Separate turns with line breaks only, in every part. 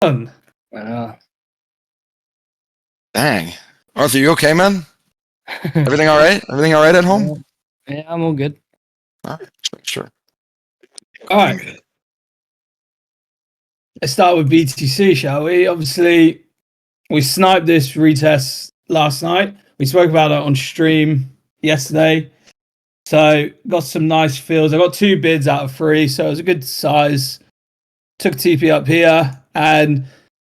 Uh,
Dang. Arthur, you okay, man? Everything all right? Everything all right at home?
Yeah, I'm all good.
All right, sure.
All right. Let's start with BTC, shall we? Obviously, we sniped this retest last night. We spoke about it on stream yesterday. So got some nice feels. I got 2 bids out of 3, so it was a good size. Took TP up here, and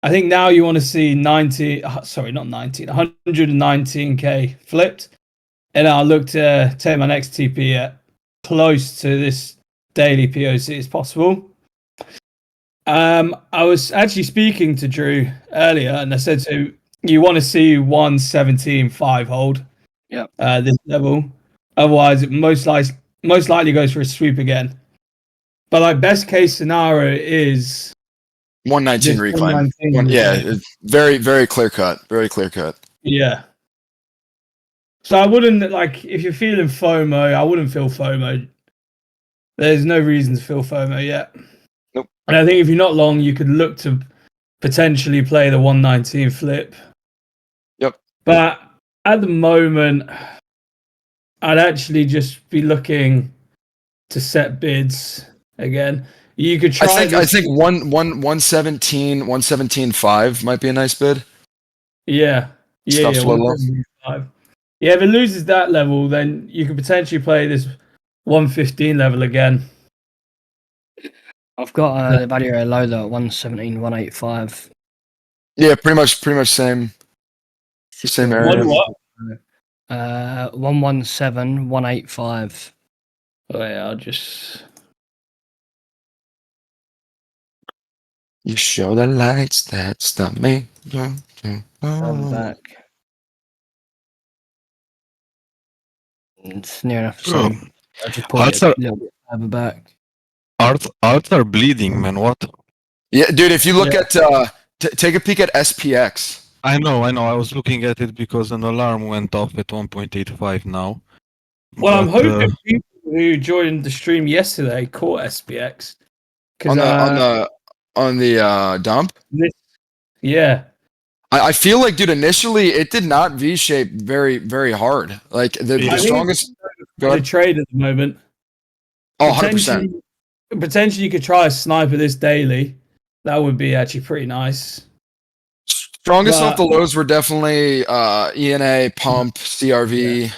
I think now you want to see 119k flipped, and I'll look to take my next TP at close to this daily POC as possible. I was actually speaking to Drew earlier, and I said to you want to see 117.5 hold.
Yeah.
This level. Otherwise, it most likely goes for a sweep again. But like best case scenario is
119 reclaim.
119
it's very, very clear cut. Very clear cut.
Yeah. So I wouldn't if you're feeling FOMO, I wouldn't feel FOMO. There's no reason to feel FOMO yet.
Nope.
And I think if you're not long, you could look to potentially play the 119 flip.
Yep.
But at the moment, I'd actually just be looking to set bids again. You could try.
I think 117.5 might be a nice bid.
Yeah. 117.5. Yeah, if it loses that level, then you could potentially play this 115 level again.
I've got the value area low though at 117.185.
Yeah, pretty much same area.
What?
117.185.
Oh yeah, I'll just.
You show the lights that stop me.
Back. It's near enough. So I just pulled it a little bit further back.
Arthur bleeding, man. What?
Yeah, dude. If you look at take a peek at SPX.
I know. I was looking at it because an alarm went off at 1.85 now.
Well, I'm hoping people who joined the stream yesterday caught SPX.
On the dump.
Yeah.
I feel like, dude, initially it did not V-shape very, very hard. Like the strongest
trade at the moment.
Oh, 100%.
Potentially you could try a sniper this daily. That would be actually pretty nice.
Strongest off the lows were definitely ENA, Pump, CRV.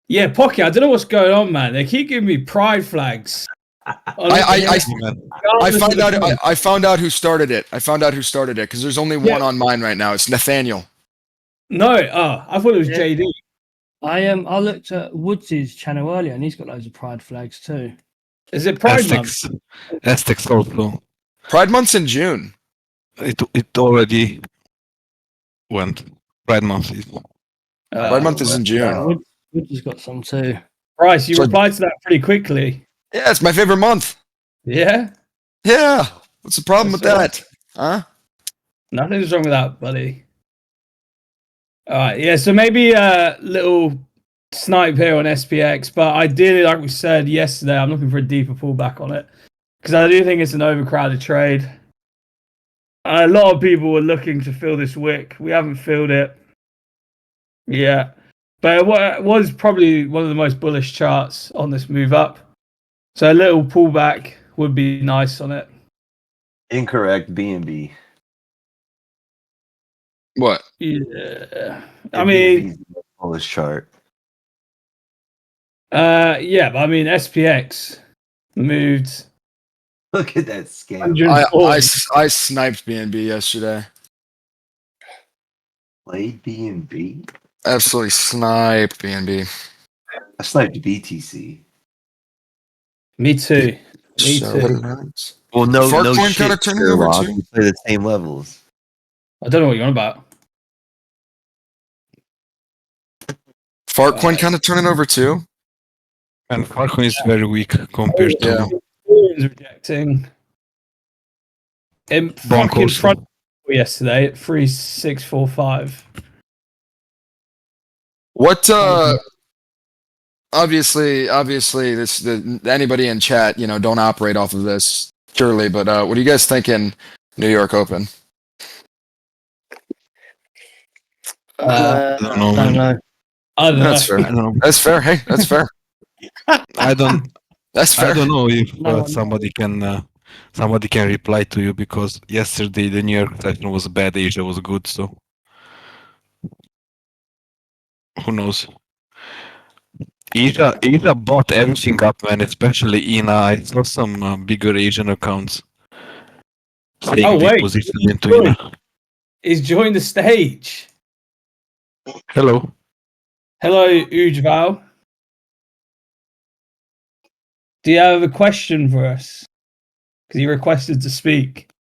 Yeah, Pocky, I don't know what's going on, man. They keep giving me pride flags.
I found out who started it. Because there's only one on mine right now. It's Nathaniel.
No, I thought it was JD.
I looked at Woods' channel earlier, and he's got loads of pride flags too.
Is it Pride Month?
Aztecs also.
Pride Month's in June.
It already went. Pride Month is.
Pride Month is in June.
Woods has got some too.
Bryce, you replied to that pretty quickly.
Yeah, it's my favorite month.
Yeah?
Yeah. What's the problem with that? Huh?
Nothing's wrong with that, buddy. All right, yeah, so maybe a little snipe here on SPX, but ideally, like we said yesterday, I'm looking for a deeper pullback on it because I do think it's an overcrowded trade. A lot of people were looking to fill this wick. We haven't filled it. Yeah. But it was probably one of the most bullish charts on this move up. So a little pullback would be nice on it.
Incorrect, BNB.
What?
Yeah. I mean...
bullish chart.
Yeah, but I mean, SPX moved...
Look at that scam.
I sniped BNB yesterday.
Played BNB?
Absolutely sniped BNB.
I sniped BTC.
Me too.
Well, no
Farcoin
shit.
kind of turning over too.
We play the same levels.
I don't know what you're on about.
Farcoin kind of turning over too.
And Farcoin is very weak compared to.
Is rejecting. In fucking front yesterday at 3645.
What? Obviously, anybody in chat, don't operate off of this surely. But what are you guys thinking? New York Open.
I don't know, man.
I don't
That's
know.
fair.
I don't know.
That's fair. Hey, that's fair.
I don't.
That's fair.
I don't know if
No,
somebody can reply to you because yesterday the New York session was bad, Asia was good, so who knows? Asia bought everything up, man. Especially Ina. I saw some bigger Asian accounts saying
Oh,
they
wait.
positioned into Ina.
He's joined the stage.
Hello.
Hello, Ujval. Do you have a question for us? Because he requested to speak.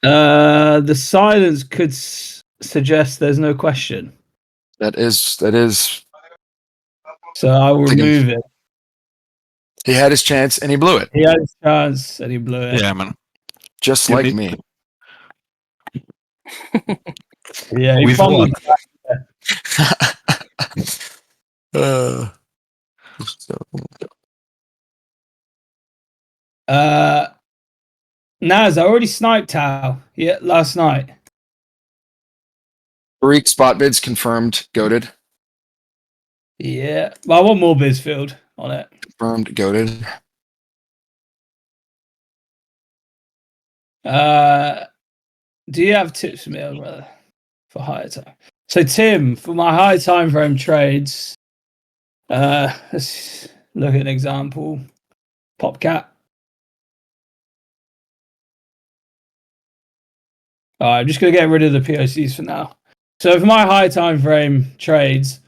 The silence could suggest there's no question.
That is.
So I will
Thinking-
remove it.
He had his chance and he blew it,
He had his chance and he blew it.
Yeah, man.
just
You
like
need-
me.
Yeah, he
With
fumbled.
So,
Naz, I already sniped Tao. Yeah, last night.
Tareeq spot bids confirmed. Goated.
Yeah, but I want more Bizfield on it.
Confirmed. Goated.
Do you have tips for me, brother, for higher time? So Tim, for my high time frame trades, let's look at an example. Popcat. All right, I'm just gonna get rid of the POCs for now. So for my high time frame trades,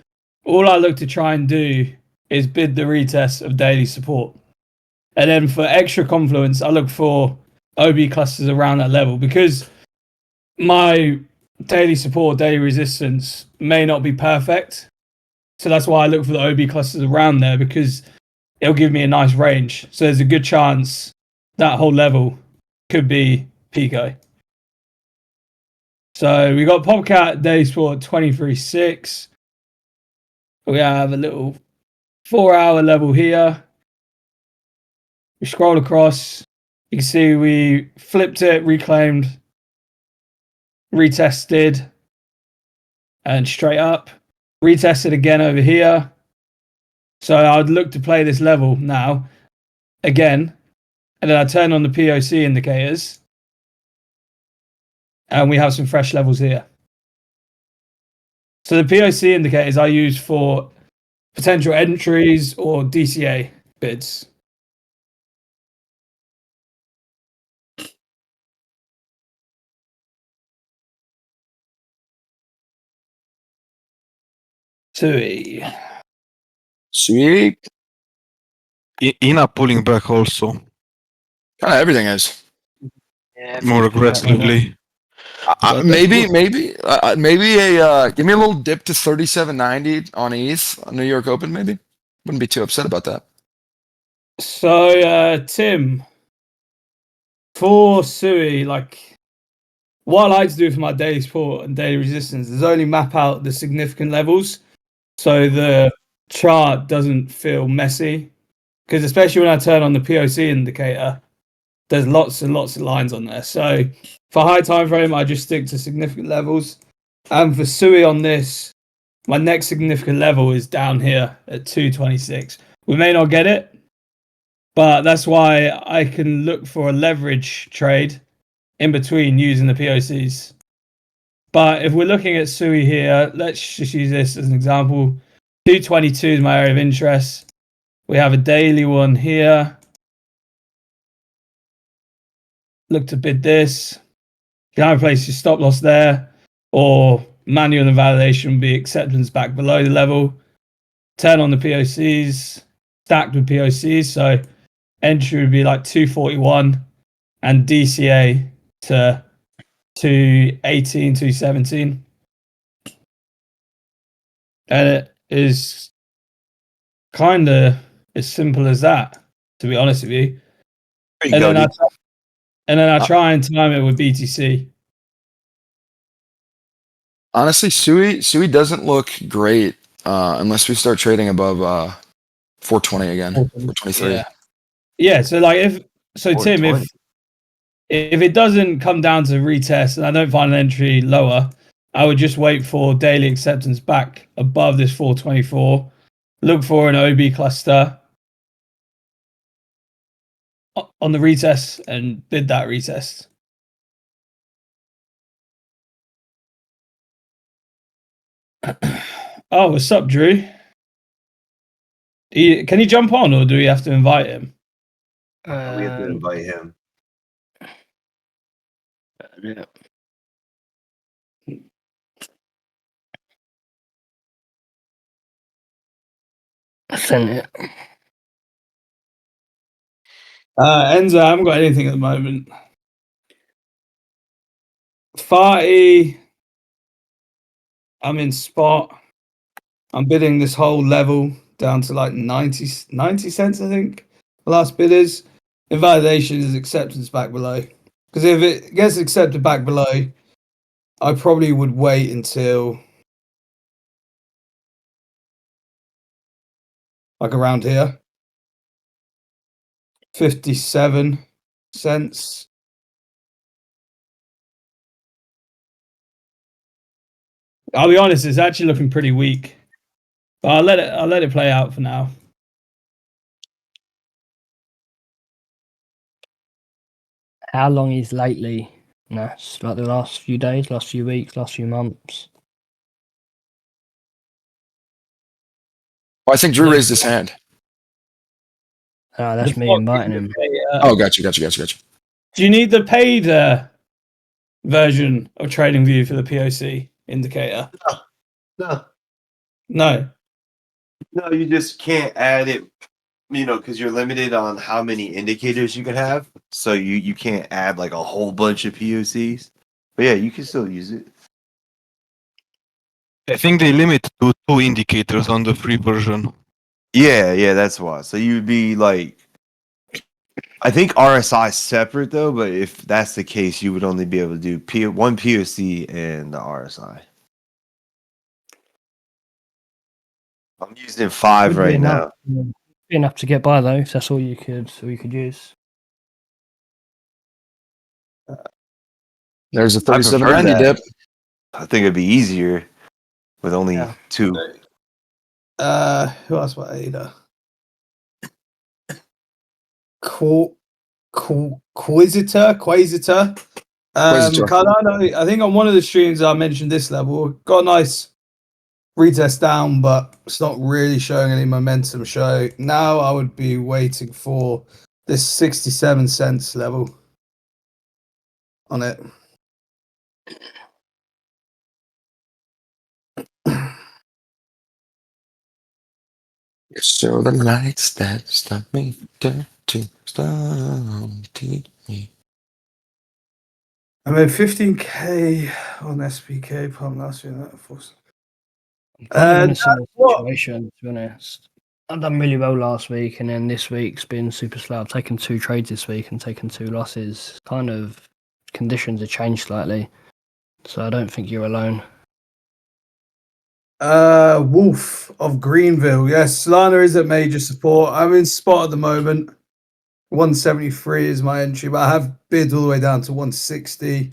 all I look to try and do is bid the retest of daily support. And then for extra confluence, I look for OB clusters around that level because my daily support, daily resistance may not be perfect. So that's why I look for the OB clusters around there because it'll give me a nice range. So there's a good chance that whole level could be Pico. So we got Popcat daily support 23.6. We have a little 4-hour level here. We scroll across. You can see we flipped it, reclaimed, retested, and straight up. Retested again over here. So I'd look to play this level now again. And then I turn on the POC indicators. And we have some fresh levels here. So the POC indicators I use for potential entries or DCA bids. Tui.
Sweet.
Ina pulling back also
Kind of everything is.
Yeah,
more aggressively.
Maybe a give me a little dip to 37.90 on ETH on New York Open. Maybe wouldn't be too upset about that.
So Tim, for Sui, like what I like to do for my daily support and daily resistance is only map out the significant levels so the chart doesn't feel messy. Because especially when I turn on the POC indicator, there's lots and lots of lines on there. So for high time frame, I just stick to significant levels. And for Sui on this, my next significant level is down here at 226. We may not get it, but that's why I can look for a leverage trade in between using the POCs. But if we're looking at Sui here, let's just use this as an example. 222 is my area of interest. We have a daily one here. Look to bid this. You can either place your stop loss there, or manual invalidation would be acceptance back below the level. Turn on the POCs, stacked with POCs. So entry would be like 241 and DCA to 218, 217. And it is kind of as simple as that, to be honest with you.
Pretty
And then,
goaty.
I try and time it with BTC.
Honestly, Sui doesn't look great unless we start trading above 420 again, 423.
Yeah. So like So Tim, if
420.
it doesn't come down to retest and I don't find an entry lower, I would just wait for daily acceptance back above this 424. Look for an OB cluster on the retest and bid that retest. Oh, what's up, Drew? Can he jump on, or do we have to invite him?
We have to invite him.
Yeah. I sent it.
Enzo, I haven't got anything at the moment. Farty, I'm in spot. I'm bidding this whole level down to like 90 cents, I think. The last bid is. Invalidation is acceptance back below. Because if it gets accepted back below, I probably would wait until like around here. 57 cents. I'll be honest, it's actually looking pretty weak. But I'll let it play out for now.
How long is lately? No, it's like the last few days, last few weeks, last few months.
Oh, I think Drew raised his hand.
Oh, that's me inviting him.
Oh, gotcha.
Do you need the paid version of TradingView for the POC indicator?
No,
No.
you just can't add it. Because you're limited on how many indicators you can have, so you can't add like a whole bunch of POCs. But yeah, you can still use it.
I think they limit to 2 indicators on the free version.
Yeah, that's why. So you'd be like, I think RSI separate though, but if that's the case, you would only be able to do one POC and the RSI. I'm using 5 right now.
Be enough to get by though, if that's all you could use.
There's a
I prefer
3790
that.
dip.
I think it'd be easier with only 2.
Who else was Ada? Quasitor. Cardano, I think on one of the streams I mentioned this level. Got a nice retest down, but it's not really showing any momentum show. Now I would be waiting for this 67 cents level on it.
Show the lights that stop me. To stop me.
I made 15k on SPK pump last year. That force.
I'm kind of in a similar situation, to be honest. I've done really well last week, and then this week's been super slow. I've taken 2 trades this week and taken 2 losses. Kind of conditions have changed slightly, so I don't think you're alone.
Wolf of Greenville. Yes, Solana is at major support. I'm in spot at the moment. 173 is my entry, but I have bid all the way down to 160.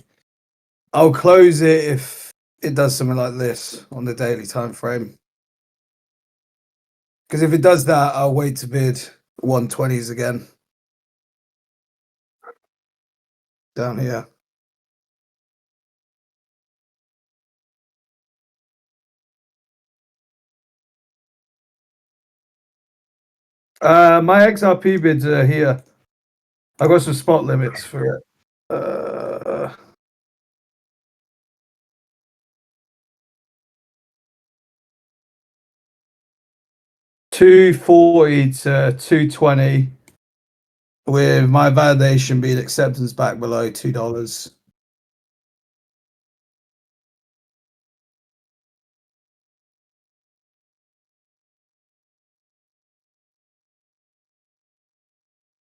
I'll close it if it does something like this on the daily time frame. Because if it does that, I'll wait to bid 120s again. Down here. My XRP bids are here. I got some spot limits for it. 240 to 220, with my validation being acceptance back below $2.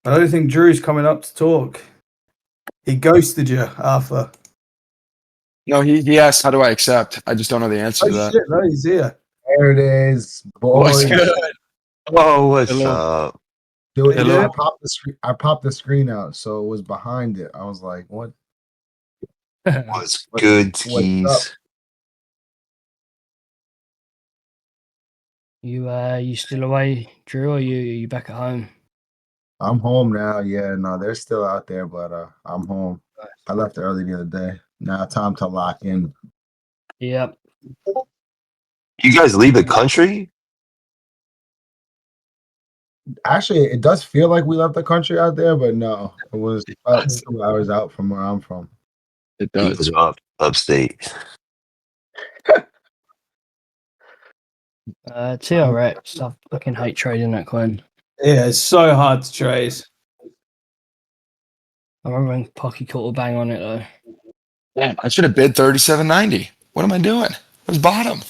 I don't think Drew's coming up to talk. He ghosted you, Arthur.
No, he asked, how do I accept? I just don't know the answer to that.
Shit, no, he's here.
There it is, boys.
What's good?
Oh, what's
Hello.
up?
Dude,
Hello.
I popped the screen out, so it was behind it. I was like, "What?
What's good,
What's up?"
keys?
You still away, Drew, or you back at home?
I'm home now. Yeah, no, they're still out there, but I'm home. I left early the other day. Now time to lock in.
Yep.
You guys leave the country?
Actually, it does feel like we left the country out there, but no, it was about 2 hours out from where I'm from.
It
You
does.
guys are upstate.
TRX. I fucking hate trading that coin.
Yeah, it's so hard to trade.
I remember when Pocky caught a bang on it though.
Damn, I should have bid 37.90. What am I doing? It was bottom.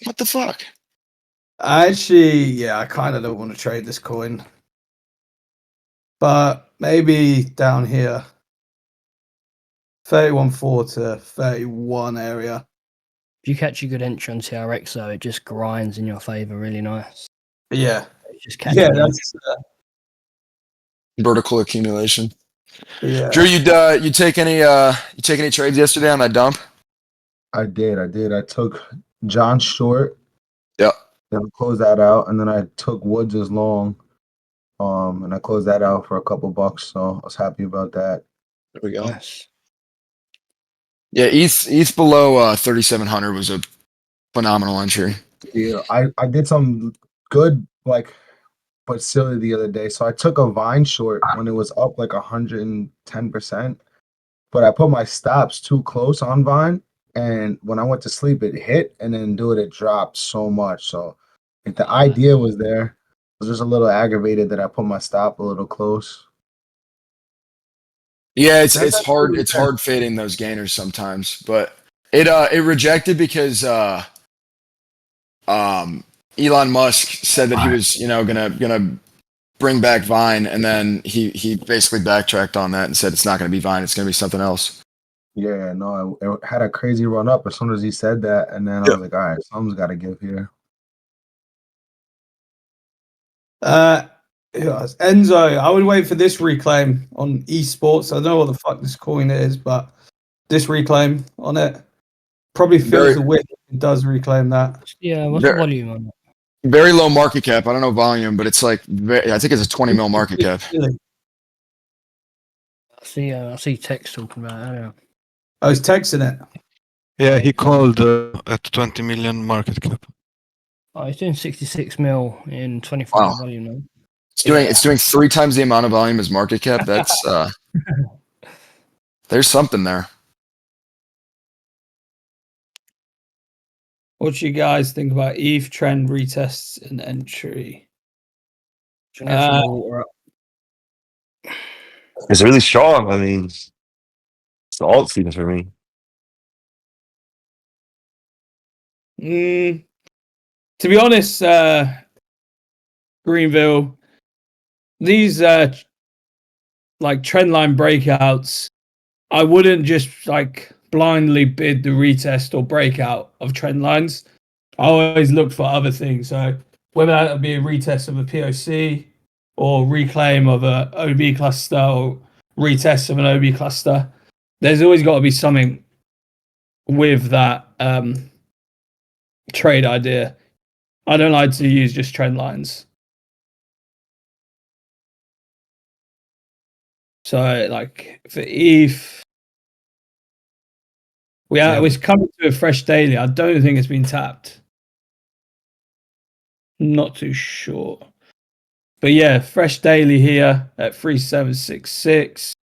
What the fuck?
Actually, I kind of don't want to trade this coin, but maybe down here, 31.4 to 31 area.
If you catch a good entry on TRX though, it just grinds in your favour really nice.
Yeah,
It's just catching you.
that's
Vertical accumulation.
yeah.
Drew, you take any trades yesterday on that dump?
I did. I took John Short.
Yep.
Then I closed that out, and then I took Woods as long. And I closed that out for a couple bucks, so I was happy about that.
There we go.
Nice.
Yeah, ETH below 3,700 was a phenomenal entry.
Yeah, I did some good but silly the other day. So I took a Vine short when it was up like 110%, but I put my stops too close on Vine, and when I went to sleep, it hit, and then it dropped so much. So like the idea was there. I was just a little aggravated that I put my stop a little close.
Yeah, it's hard fading those gainers sometimes, but it rejected because Elon Musk said that he was gonna bring back Vine, and then he basically backtracked on that and said it's not gonna be Vine, it's gonna be something else.
Yeah, no, it had a crazy run up as soon as he said that, and then I was like, all right, something's got to give here.
Enzo, I would wait for this reclaim on esports. I don't know what the fuck this coin is, but this reclaim on it probably feels the wick. It does reclaim that.
Yeah, what's the volume on it?
Very low market cap. I don't know volume, but it's like I think it's a 20 mil market cap.
I see text talking about it earlier.
I was texting it.
Yeah, he called at 20 million market cap.
Oh, he's doing 66 mil in 24
Wow.
volume now.
It's doing 3 times the amount of volume as market cap. That's there's something there.
What do you guys think about ETH trend retests and entry?
It's really strong. I mean, it's the alt season for me.
To be honest, Greenville, these like trend line breakouts, I wouldn't just like blindly bid the retest or breakout of trend lines. I always look for other things. So whether that be a retest of a POC or reclaim of a OB cluster or retest of an OB cluster, there's always got to be something with that trade idea. I don't like to use just trend lines. So like for ETH, we're coming to a fresh daily. I don't think it's been tapped. Not too sure. But yeah, fresh daily here at 3766.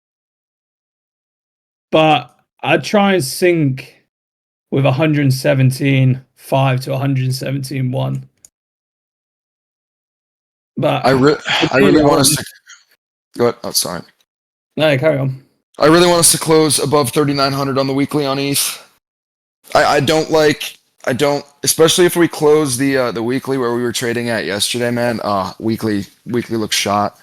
But I'd try and sync with 117.5 to 117.1. But
I really want us to go ahead. Oh, sorry.
No, carry on.
I really want us to close above 3,900 on the weekly on ETH. I don't, especially if we close the weekly where we were trading at yesterday, man. Weekly looks shot.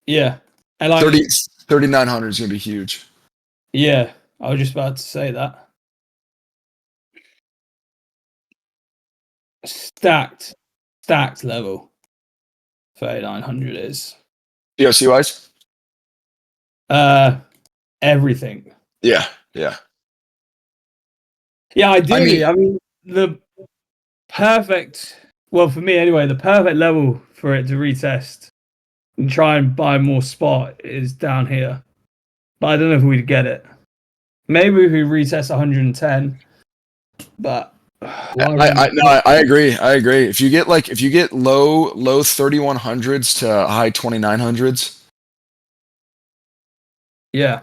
Yeah. And like
3,900 is gonna be huge.
Yeah, I was just about to say that. stacked level. 3,900 is
POC wise?
everything.
Yeah.
Yeah, ideally, I mean the perfect. Well, for me anyway, the perfect level for it to retest and try and buy more spot is down here. But I don't know if we'd get it. Maybe if we retest 110, but
I agree. If you get low 3100s to high 2900s.
yeah.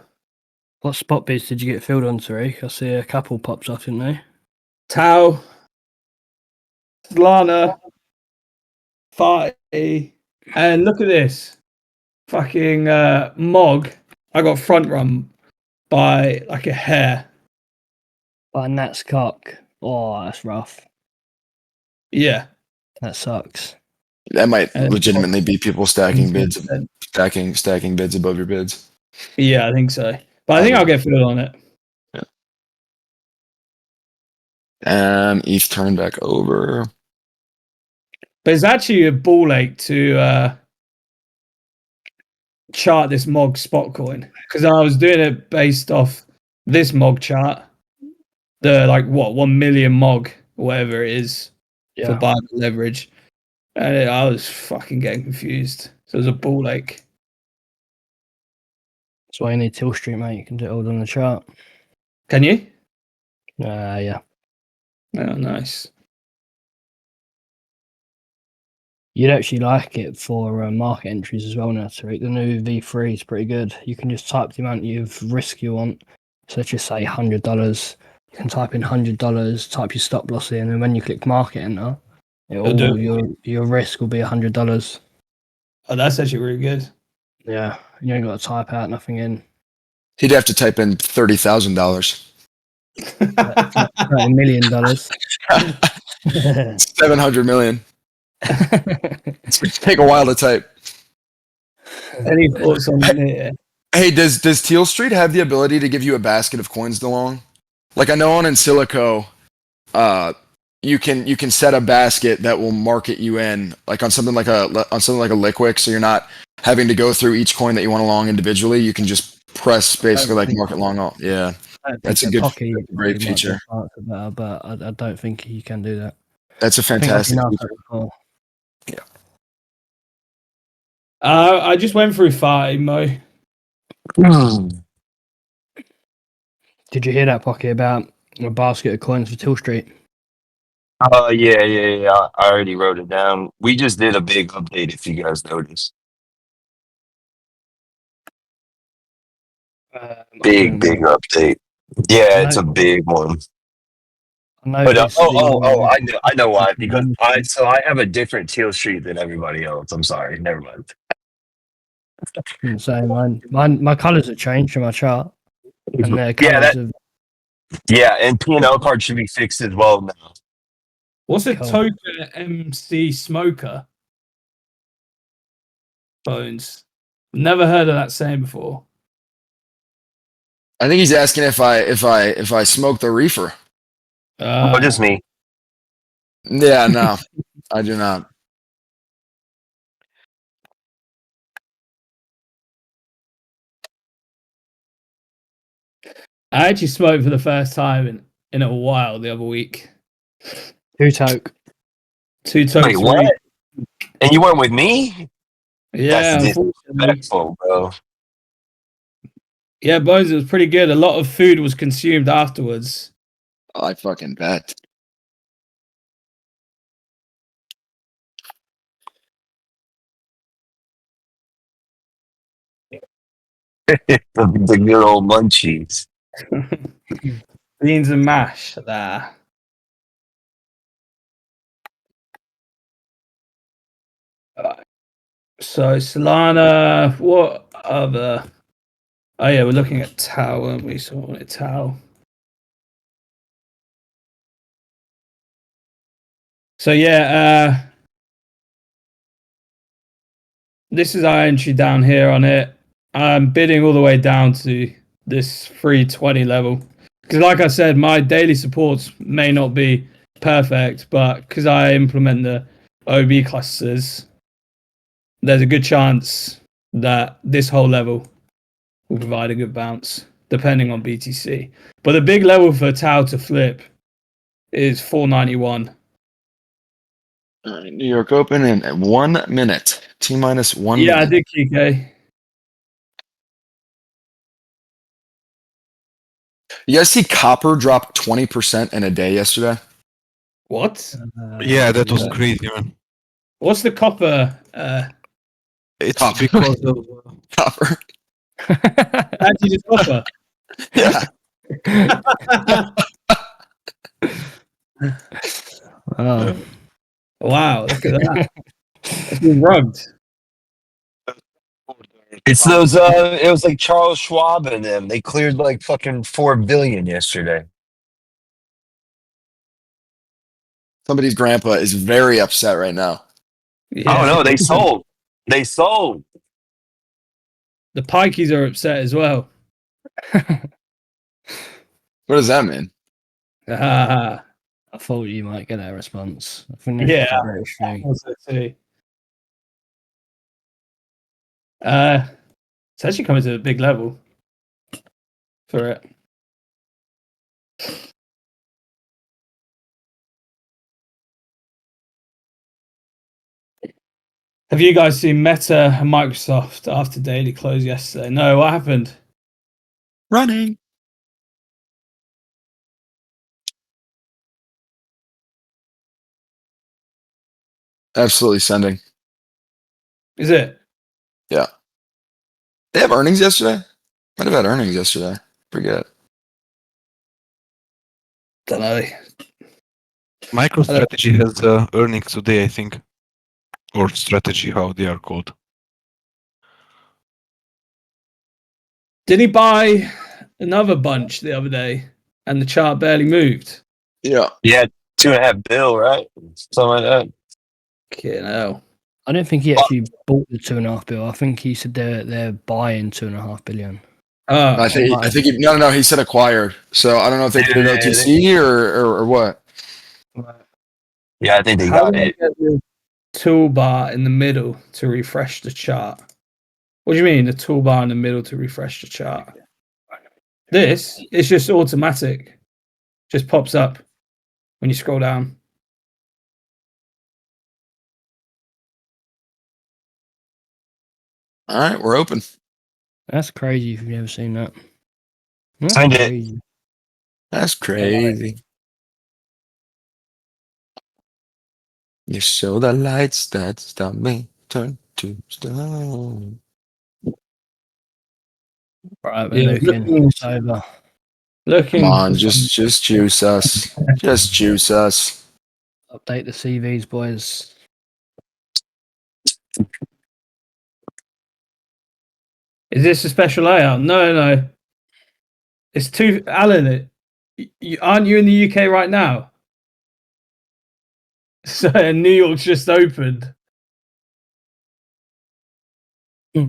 What spot bids did you get filled on, Tareeq? I see a couple pops off, didn't they?
Tau, Solana, Farty, and look at this. Fucking Mog. I got front run by like a hair.
By Nat's cock. Oh, that's rough.
Yeah.
That sucks.
That might legitimately be people stacking bids,
10%.
stacking bids above your bids.
Yeah, I think so. But I think I'll get filled on it.
ETH turned back over.
But it's actually a ball ache to chart this Mog spot coin because I was doing it based off this Mog chart, the 1 million Mog or whatever it is for buying leverage, and I was fucking getting confused. So it was a ball ache.
That's why you need Till Street, mate. You can do it all on the chart.
Can you?
Yeah.
Oh, nice.
You'd actually like it for market entries as well now, Tareeq. The new V3 is pretty good. You can just type the amount of risk you want. So let's just say $100. You can type in $100, type your stop loss in, and when you click market enter, your risk will be $100.
Oh, that's actually really good.
Yeah, you ain't got to type out nothing in.
He'd have to type in $30,000.
$30 million.
700 million. It's gonna take a while to type.
Any thoughts on it?
Hey, does Teal Street have the ability to give you a basket of coins to long? Like I know on Insilico, you can set a basket that will market you in, like on something like a Liquid, so you're not having to go through each coin that you want to long individually. You can just press basically like market long all. Yeah, that's a
Pocky,
great feature.
Better, but I don't think you can do that.
That's a fantastic feature.
Yeah.
I just went through Farty, Mo.
Did you hear that, Pocky, about a basket of coins for Till Street?
Yeah. I already wrote it down. We just did a big update, if you guys noticed. Big update. Yeah, it's a big one. But I know why. Because I have a different Teal Street than everybody else. I'm sorry. Never mind.
So my colours have changed in my chart, and their colours have.
Yeah, and P&L card should be fixed as well now.
What's a token MC Smoker? Bones. Never heard of that saying before.
I think he's asking if I smoke the reefer.
Just me.
Yeah, no, I do not.
I actually smoked for the first time in a while the other week.
Two toke.
Wait, what? And you went with me?
Yeah,
that's disrespectful, bro.
Yeah, Bones, it was pretty good. A lot of food was consumed afterwards.
I fucking bet.
The good old munchies.
Beans and mash there. So Solana, what other? Oh yeah, we're looking at Tau, aren't we? So on it Tau. So yeah, this is our entry down here on it. I'm bidding all the way down to this 320 level because, like I said, my daily supports may not be perfect, but because I implement the OB clusters, there's a good chance that this whole level will provide a good bounce, depending on BTC. But the big level for Tau to flip is 491.
All right, New York Open in 1 minute. T-minus 1
Yeah, I
minute.
did, Kike.
You guys see copper drop 20% in a day yesterday?
What?
Yeah, that was crazy, man.
What's the copper?
It's
Copper.
because of
Copper.
Actually, just copper.
Yeah.
Oh,
Wow, look at that. It's been rugged.
It's those. It was like Charles Schwab and them. They cleared like fucking 4 billion yesterday.
Somebody's grandpa is very upset right now.
Yeah.
I don't know. They sold. They sold.
The pikeys are upset as well.
What does that mean?
Ah,
I thought you might get that response. I think that's
yeah.
just a British thing.
Also too. It's actually coming to a big level for it. Have you guys seen Meta and Microsoft after daily close yesterday? No, what happened?
Running. Absolutely sending.
Is it?
Yeah. They have earnings yesterday? Might have had earnings yesterday. Forget.
Don't know.
MicroStrategy has earnings today, I think, or strategy, how they are called.
Did he buy another bunch the other day and the chart barely moved?
Yeah.
Yeah, 2.5 bill, right? Something like that.
Okay, no.
I don't think he actually bought the 2.5 billion. I think he said they're buying 2.5 billion.
Oh,
I think he, no, he said acquired. So I don't know if they did it OTC or what.
Yeah, I think they
how
got
do I
it.
get the toolbar in the middle to refresh the chart? What do you mean, the toolbar in the middle to refresh the chart? This is just automatic. Just pops up when you scroll down.
All right, we're open.
That's crazy if you've never seen that. That's
Find it.
crazy.
That's crazy. You show the lights that stop me turn to stone.
Right, we're
Yeah,
looking. It's over.
Come
looking
on,
for some.
just juice us. Just juice us.
Update the CVs, boys.
Is this a special layout? No. It's too. Alan, aren't you in the UK right now? So New York's just opened.
Hmm.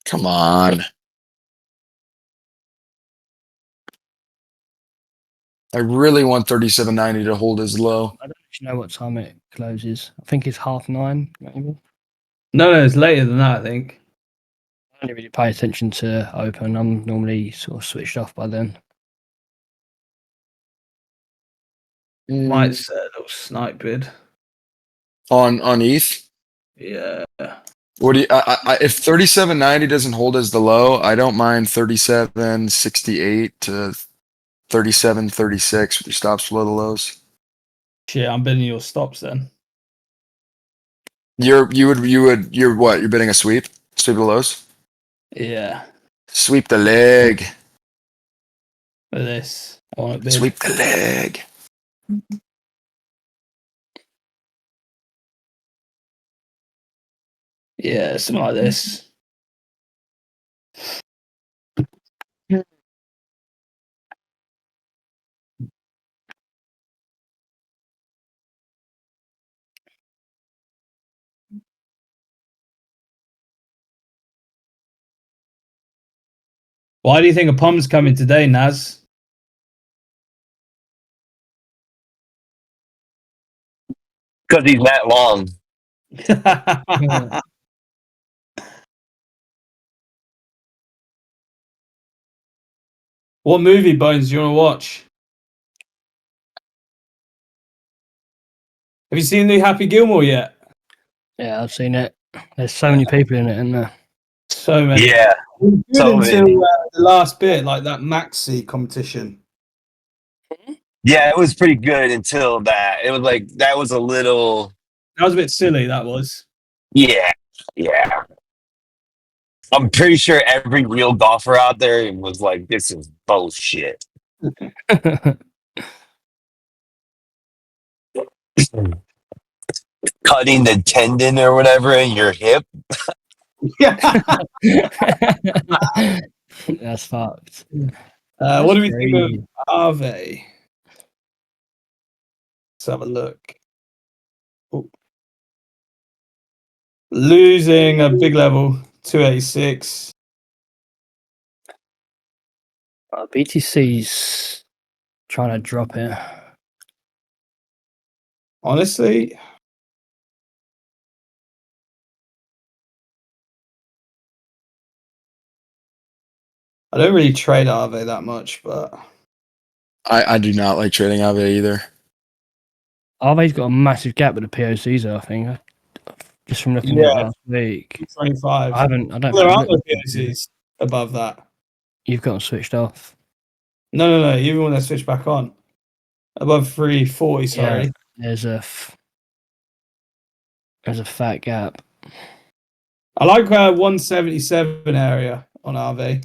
Come on. I really want 37.90 to hold as low.
I don't actually know what time it closes. I think it's 9:30, maybe.
No, it's later than that, I think.
I don't really pay attention to open. I'm normally sort of switched off by then.
Might set a little snipe bid.
On ETH.
Yeah.
What do you? If 37.90 doesn't hold as the low, I don't mind 37.68 to 37.36 with your stops below the lows.
Shit, I'm bidding your stops then.
You're what? You're bidding a sweep? Sweep the lows?
Yeah.
Sweep the leg.
Look at this. I want to bid.
Sweep the leg.
Yeah, something like this. Why do you think a pump's coming today, Naz?
Because he's that long.
What movie, Bones, do you want to watch? Have you seen the Happy Gilmore yet?
Yeah, I've seen it. There's so many people in it, isn't there?
So many.
Yeah.
Good
So
until
many.
the last bit, like that maxi competition.
Yeah, it was pretty good until that. It was like that was a little.
That was a bit silly. That was.
Yeah. I'm pretty sure every real golfer out there was like, "This is bullshit." Cutting the tendon or whatever in your hip.
Yeah.
That's fucked.
What do we think of
crazy.
Ave? Let's have a look. Ooh. Losing a big level, 286.
BTC's trying to drop it.
Honestly, I don't really trade Ave that much, but
I do not like trading Ave either.
Arve's got a massive gap with the POCs, I think. Just from looking at it last week.
25.
I don't
There are no
looked-
POCs above that.
You've got them switched off.
No. Even when they switch back on. Above 340, sorry.
Yeah, there's a fat gap.
I like 177 area on RV.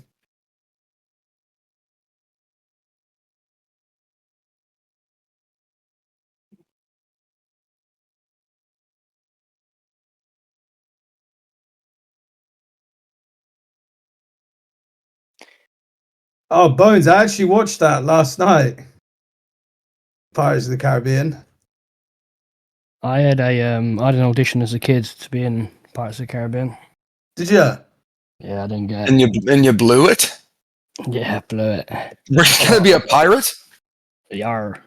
Oh, Bones, I actually watched that last night. Pirates of the Caribbean.
I had an audition as a kid to be in Pirates of the Caribbean.
Did you?
Yeah, I didn't get.
And you blew it.
Yeah, blew it.
We're gonna be a pirate.
Yar.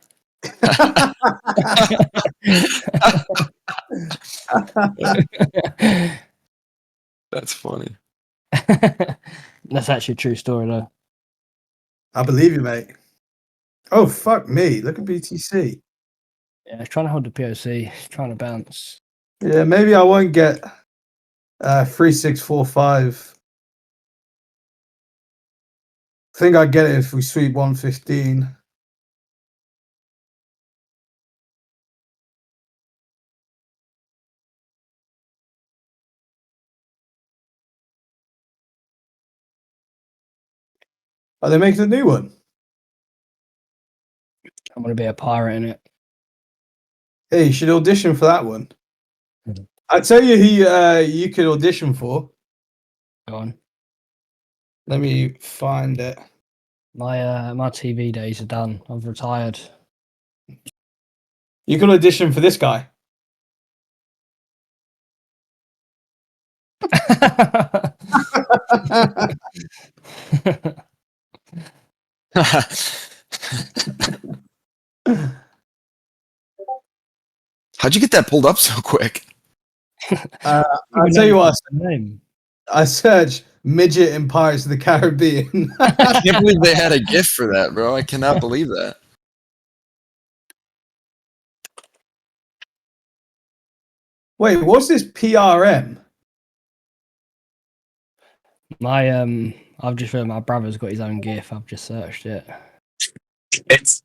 That's funny.
That's actually a true story, though.
I believe you, mate. Oh, fuck me. Look at BTC.
Yeah, trying to hold the POC, trying to bounce.
Yeah, maybe I won't get 3645. I think I'd get it if we sweep 115. Are they making a new one?
I'm gonna be a pirate in it.
Hey, you should audition for that one.
Mhm.
I'd tell you who you could audition for.
Go on.
Let me find it.
My TV days are done. I've retired.
You can audition for this guy.
How'd you get that pulled up so quick?
I'll tell you what.
Name.
I searched midget in Pirates of the Caribbean.
I can't believe they had a gift for that, bro. I cannot believe that.
Wait, what's this PRM?
I've just read my brother's got his own GIF. I've just searched it.
It's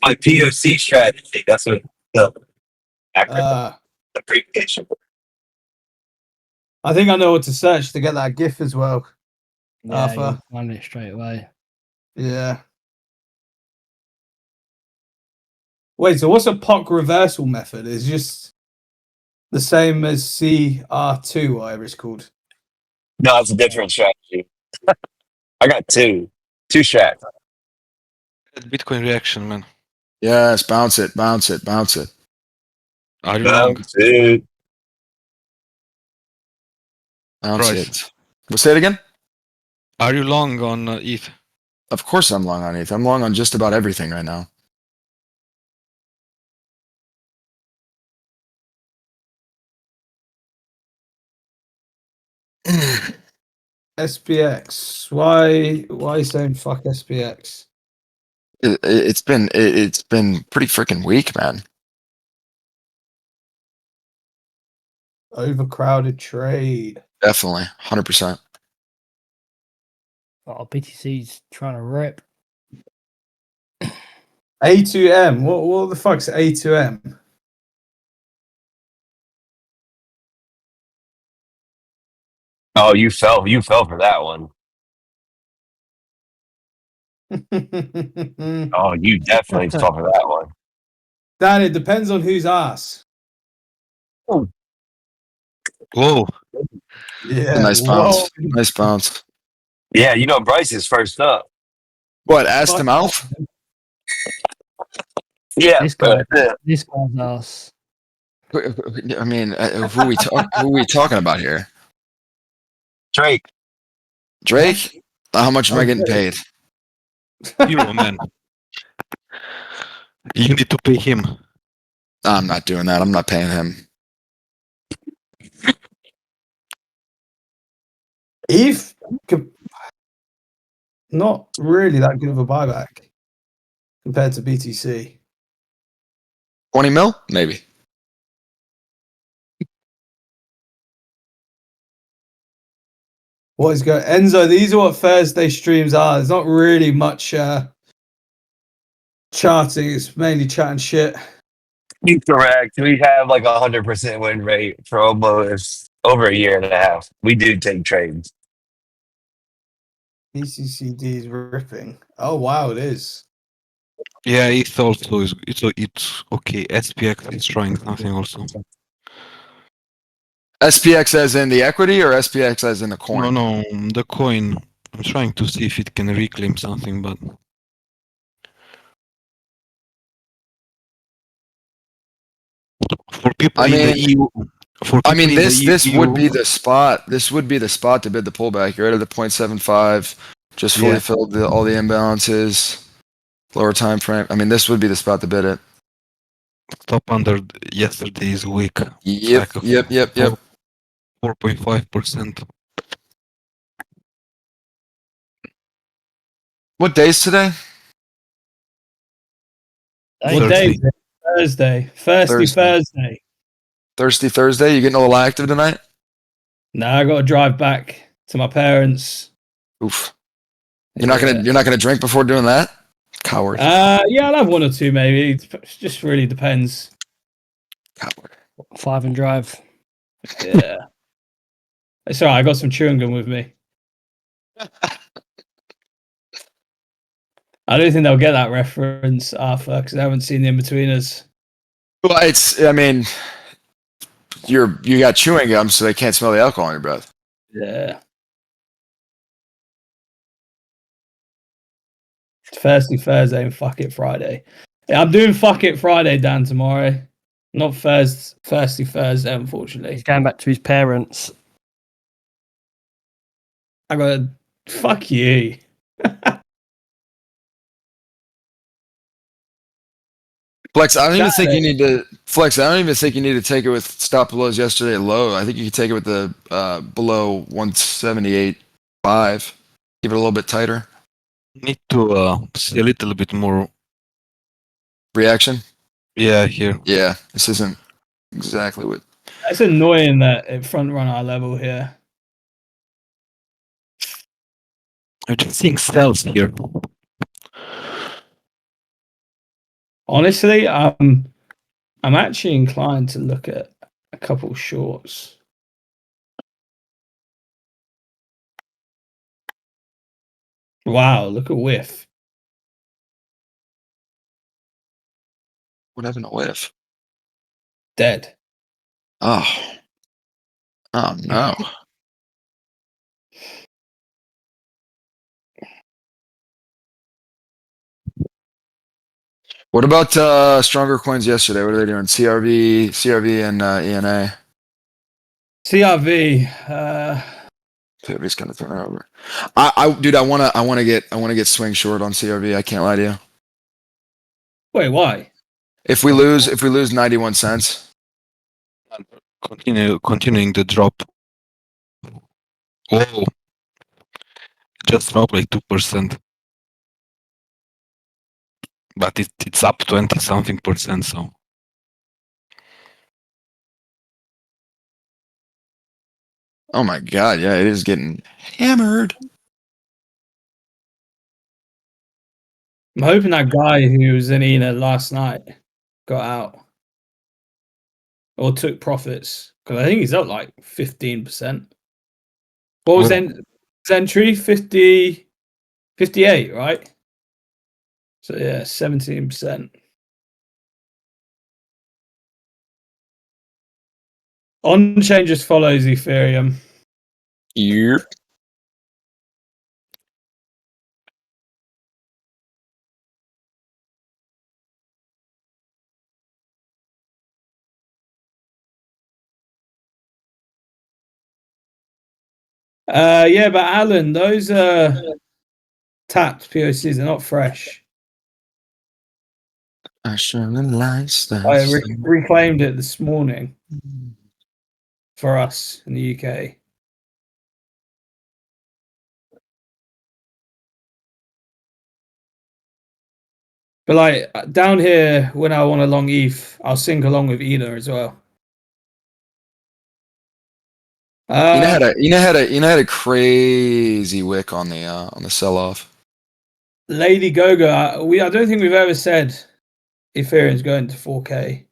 my POC strategy. That's what the acronym, the abbreviation.
I think I know what to search to get that GIF as well.
Yeah,
Alpha.
you'll find it straight away.
Yeah. Wait, so what's a POC reversal method? It's just the same as CR2, whatever it's called.
No, it's a different strategy. I got two strats.
Bitcoin reaction, man.
Yes, bounce it.
Are you wrong?
Dude.
Bounce
Bryce.
it. We'll say it again.
Are you long on ETH?
Of course I'm long on ETH. I'm long on just about everything right now.
SPX. Why are you saying fuck SPX?
It's been pretty freaking weak, man.
Overcrowded trade.
Definitely, 100%.
Oh, BTC's trying to rip.
A2M. What the fuck's A2M?
Oh, you fell for that one. Oh, you definitely fell for that one.
Dan, it depends on whose ass.
Whoa.
Yeah.
Nice
whoa.
bounce. Nice bounce.
Yeah, you know Bryce is first up.
What, ass to mouth?
Yeah,
This guy's ass.
I mean, who we talking about here?
Drake.
Drake? How much am I getting paid?
Hero, man. You need to pay him.
I'm not doing that. I'm not paying him.
ETH could not really that good of a buyback compared to BTC.
20 mil? Maybe.
What is going Enzo? These are what Thursday streams are. There's not really much charting. It's mainly chatting shit.
Correct. We have like 100% win rate for almost over a year and a half. We do take trades.
BCCD is ripping. Oh wow, it is.
Yeah, ETH also is. It's okay. SPX is trying something also.
SPX as in the equity or SPX as in the coin?
No, the coin. I'm trying to see if it can reclaim something, but for people
I
in the
mean,
EU, for people
I mean,
in
this
the EU,
would be the spot. This would be the spot to bid the pullback. You're at the 0.75, just fully
Yeah.
filled all the imbalances, lower time frame. I mean, this would be the spot to bid it.
top under yesterday's week.
Yep, yep.
4.5%.
What day's today?
What day is it? Thursday. Thursday.
Thirsty Thursday. You getting a little active tonight?
No, I got to drive back to my parents.
Oof. You're not gonna drink before doing that? Coward.
Yeah, I'll have one or two maybe. It just really depends.
Coward.
5 and drive.
Yeah. It's alright, I got some chewing gum with me. I don't think they'll get that reference, Arthur, because I haven't seen the In-Betweeners.
Well, I mean, you got chewing gum, so they can't smell the alcohol in your breath.
Yeah. It's Thursday and Fuck It Friday. Yeah, I'm doing Fuck It Friday, Dan, tomorrow. Not Thursday, unfortunately.
He's going back to his parents.
I got fuck you.
Flex, I don't even think you need to take it with stop belows yesterday low. I think you can take it with the below 178.5. Keep it a little bit tighter.
Need to see a little bit more
Reaction?
Yeah, here.
Yeah, this isn't exactly what.
It's annoying that it front run our level here.
I just think sells here.
Honestly, I'm actually inclined to look at a couple shorts. Wow, look at whiff.
What happened to whiff?
Dead.
Oh no. What about stronger coins yesterday? What are they doing? CRV, and ENA.
CRV.
Pivot is gonna turn it over. Dude, I wanna get swing short on CRV. I can't lie to you.
Wait, why?
If we lose 91 cents,
Continuing the drop. Oh, just dropped like 2%, but it's up 20 something percent. So
oh my god, yeah, it is getting hammered.
I'm hoping that guy who was in ENA last night got out or took profits because I think he's up like 15%. What was entry? 50, 58, right? So yeah, 17%. On-chain just follows Ethereum.
Yep.
Yeah, but Alan, those tapped POCs are not fresh.
I sure realized that.
I reclaimed it this morning for us in the UK. But like down here, when I want a long ETH, I'll sync along with ENA as well.
Ina had a crazy wick on the sell off.
Lady Goga, I don't think we've ever said Ethereum's going to 4K.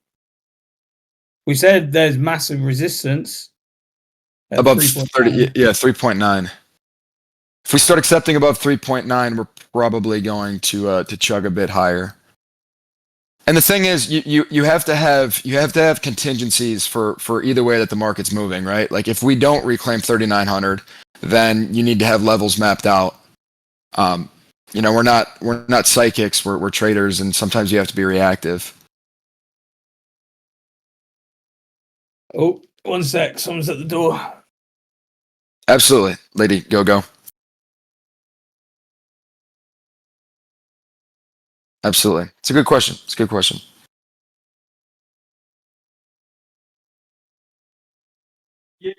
We said there's massive resistance.
Above 30, yeah, 3.9. If we start accepting above 3.9, we're probably going to chug a bit higher. And the thing is, you have to have contingencies for either way that the market's moving, right? Like if we don't reclaim 3,900, then you need to have levels mapped out. You know, we're not psychics, we're traders, and sometimes you have to be reactive.
Oh, 1 sec, someone's at the door.
Absolutely, lady, go. Absolutely, it's a good question. It's a good question.
Yeah.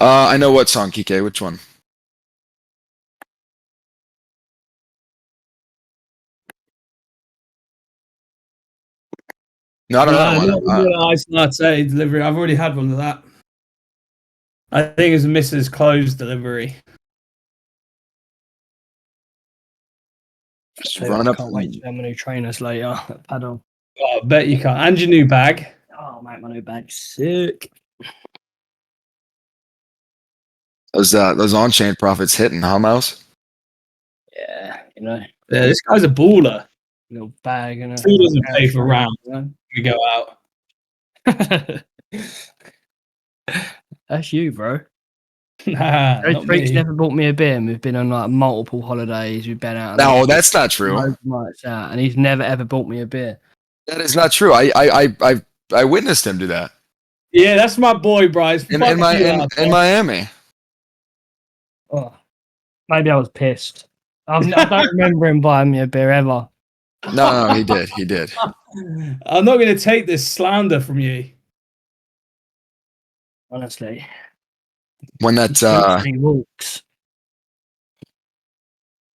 I know what song, Kike. Which one? No, I don't know.
No, ice latte delivery. I've already had one of that. I think it's a Mrs. Close delivery.
Just running up.
Can't wait to have my new trainers later at Paddle.
Oh, I bet you can. And your new bag.
Oh, mate, my new bag's sick.
Those on-chain profits hitting, huh, Mouse?
Yeah, you know.
Yeah, this guy's a baller.
Little bag and
Still doesn't pay for rounds. We go out.
That's you, bro.
Nah, not
Tareeq's
me.
never bought me a beer, and we've been on like multiple holidays. We've been out.
No, that's not true.
Nights out, and he's never ever bought me a beer.
That is not true. I witnessed him do that
Yeah, that's my boy, Bryce.
in Miami.
Oh, maybe I was pissed. I don't remember him buying me a beer ever.
No, he did. He did.
I'm not going to take this slander from you.
Honestly,
When that
he walks.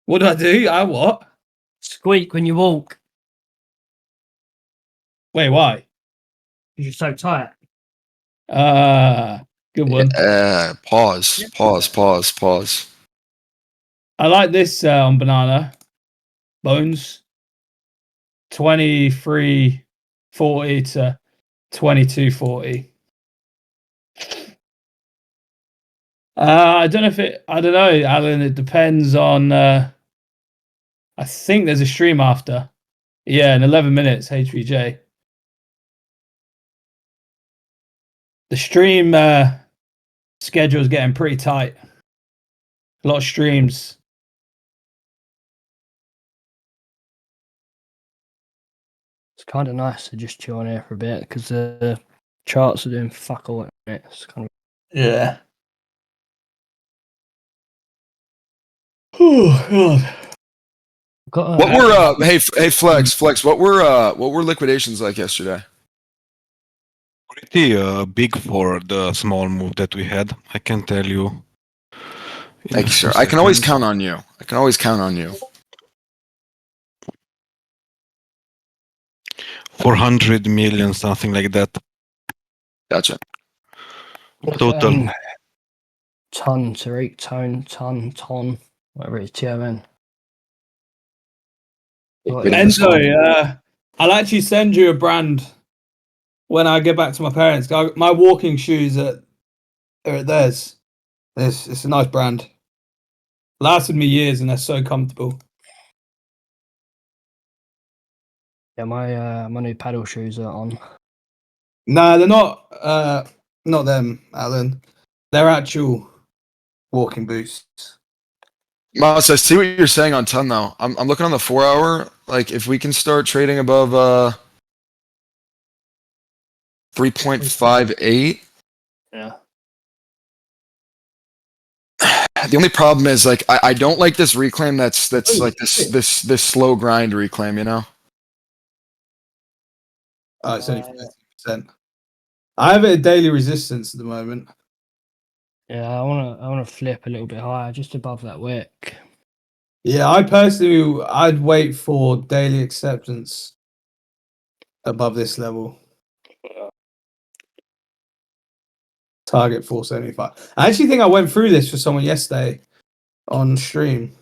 What do I do? I what?
Squeak when you walk.
Wait, why?
You're so tight.
Good one.
Pause.
I like this on banana. Bones. 23.40 to 22.40. I don't know, Alan. It depends on. I think there's a stream after. Yeah, in 11 minutes, HVJ. The stream schedule's getting pretty tight. A lot of streams.
It's kind of nice to just chill on here for a bit because the charts are doing fuck all. It's kind of
Yeah. Oh god.
What were hey Flex, what were liquidations like yesterday?
Pretty big for the small move that we had. I can tell you. in
Thank
a
you,
few
sir. I can always
seconds.
count on you. I can always count on you.
400 million, something like that.
Gotcha.
Total.
Tareeq, ton, whatever it is, TON.
Enzo, I'll actually send you a brand when I get back to my parents. My walking shoes are at theirs. It's a nice brand. Lasted me years and they're so comfortable.
Yeah, my new paddle shoes are on.
Nah, they're not them, Alan. They're actual walking boots.
Mouse, I see what you're saying on ton though. I'm looking on the 4 hour. Like if we can start trading above 3.58.
Yeah.
The only problem is like I don't like this reclaim that's like this slow grind reclaim, you know?
Oh, it's only 30%. I have it at daily resistance at the moment.
Yeah, I wanna flip a little bit higher, just above that wick.
Yeah, I'd wait for daily acceptance above this level. Target 475. I actually think I went through this for someone yesterday on stream.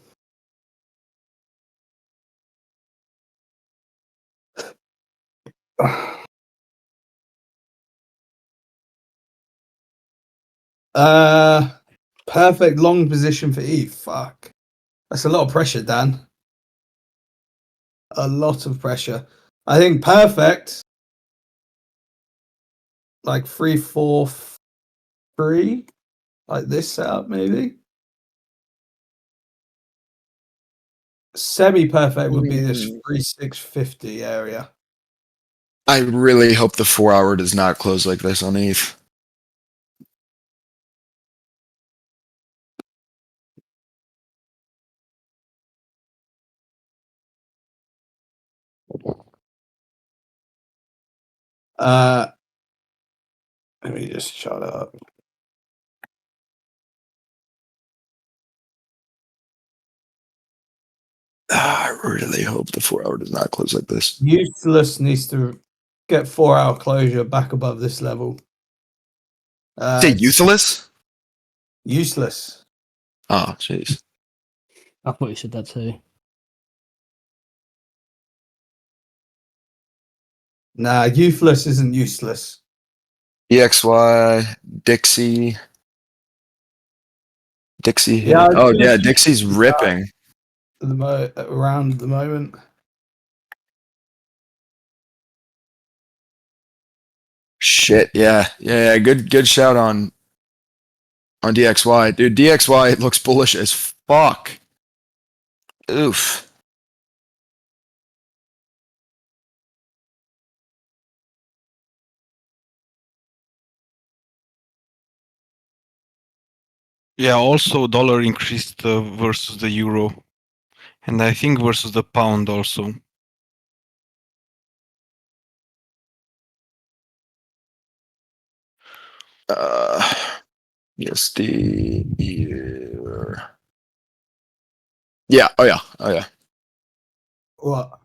Perfect long position for E. Fuck. That's a lot of pressure, Dan. A lot of pressure. I think perfect. Like 3, 4, 3. Like this setup, maybe. Semi-perfect would be this 3,650 area.
I really hope the 4 hour does not close like this on ETH.
Let me just shut up.
I really hope the 4 hour does not close like this.
Useless needs to get 4 hour closure back above this level.
Say useless?
Useless.
Oh, jeez.
I thought you said that too.
Nah, useless isn't useless.
EXY, Dixie.
Yeah,
Oh yeah, Dixie's ripping.
Around the moment.
Shit, yeah. Good shout on DXY, dude. DXY looks bullish as fuck. Oof.
Yeah, also dollar increased versus the euro. And I think versus the pound also.
USD. Yeah. Oh yeah.
What?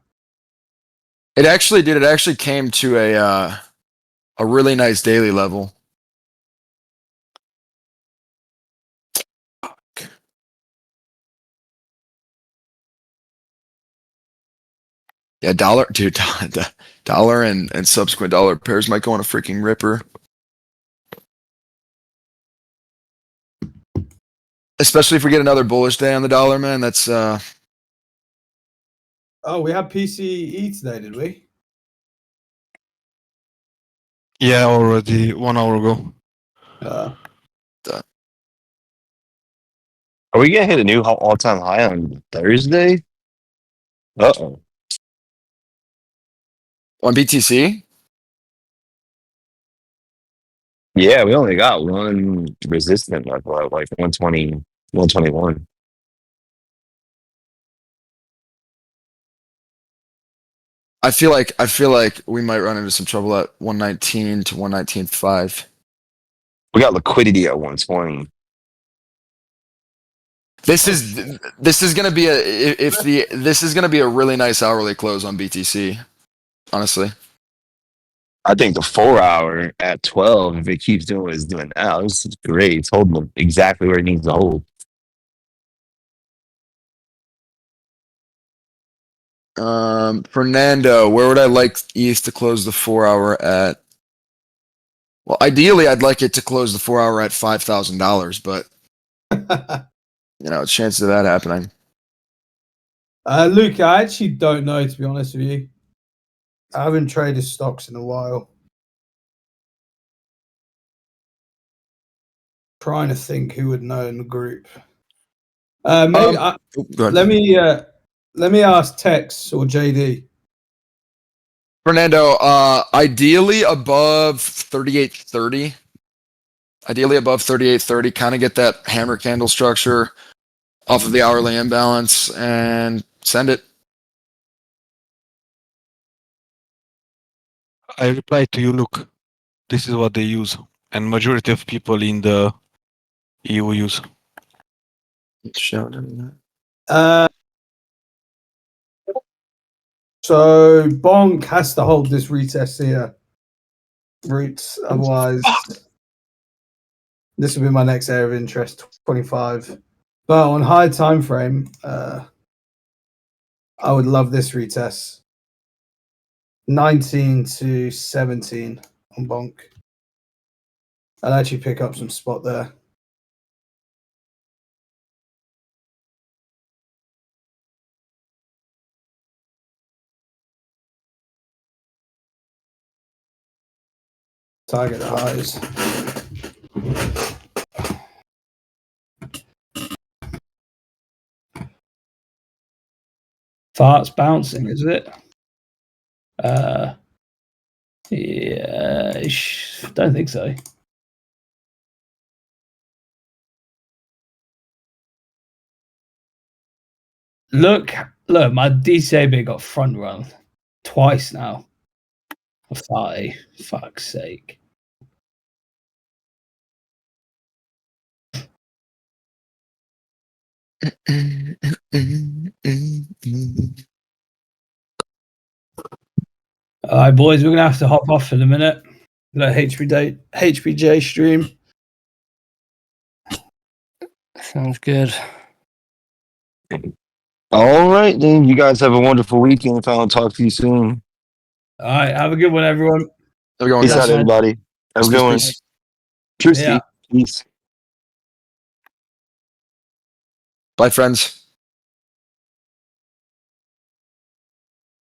It actually did. It actually came to a really nice daily level. Yeah, dollar, dude. Dollar and subsequent dollar pairs might go on a freaking ripper. Especially if we get another bullish day on the dollar, man. That's
Oh, we had PCE today, did we?
Yeah, already 1 hour ago.
Are we gonna hit a new all-time high on Thursday? Uh-oh.
On BTC?
Yeah, we only got one resistant left, like 120, 121.
I feel like we might run into some trouble at 119 to 119.5.
We got liquidity at 120.
This is gonna be this is gonna be a really nice hourly close on BTC. Honestly,
I think the 4-hour at 12, if it keeps doing what it's doing now, this is great. It's holding them exactly where it needs to hold.
Fernando, where would I like ETH to close the 4-hour at? Well, ideally, I'd like it to close the 4-hour at $5,000, but chances of that happening.
Luke, I actually don't know, to be honest with you. I haven't traded stocks in a while. Trying to think who would know in the group. Let me ask Tex or JD.
Fernando, ideally above 38.30. Ideally above 38.30, kind of get that hammer candle structure off of the hourly imbalance and send it.
I reply to you, look, this is what they use. And majority of people in the EU use.
So Bonk has to hold this retest here. Roots, otherwise this will be my next area of interest, 25. But on high time frame, I would love this retest. 19 to 17 on Bonk. I'll actually pick up some spot there. Target highs. Fart's bouncing, is it? Yeah, don't think so. Look, my DCAB got front run twice now. For fuck's sake. All right, boys, we're gonna have to hop off in a minute. Let HBJ stream.
Sounds good.
All right, then. You guys have a wonderful weekend. If I don't talk to you soon.
All right, have a good one, everyone.
Peace out, everybody. Have a good one. Trucy.
Yeah.
Peace.
Bye, friends.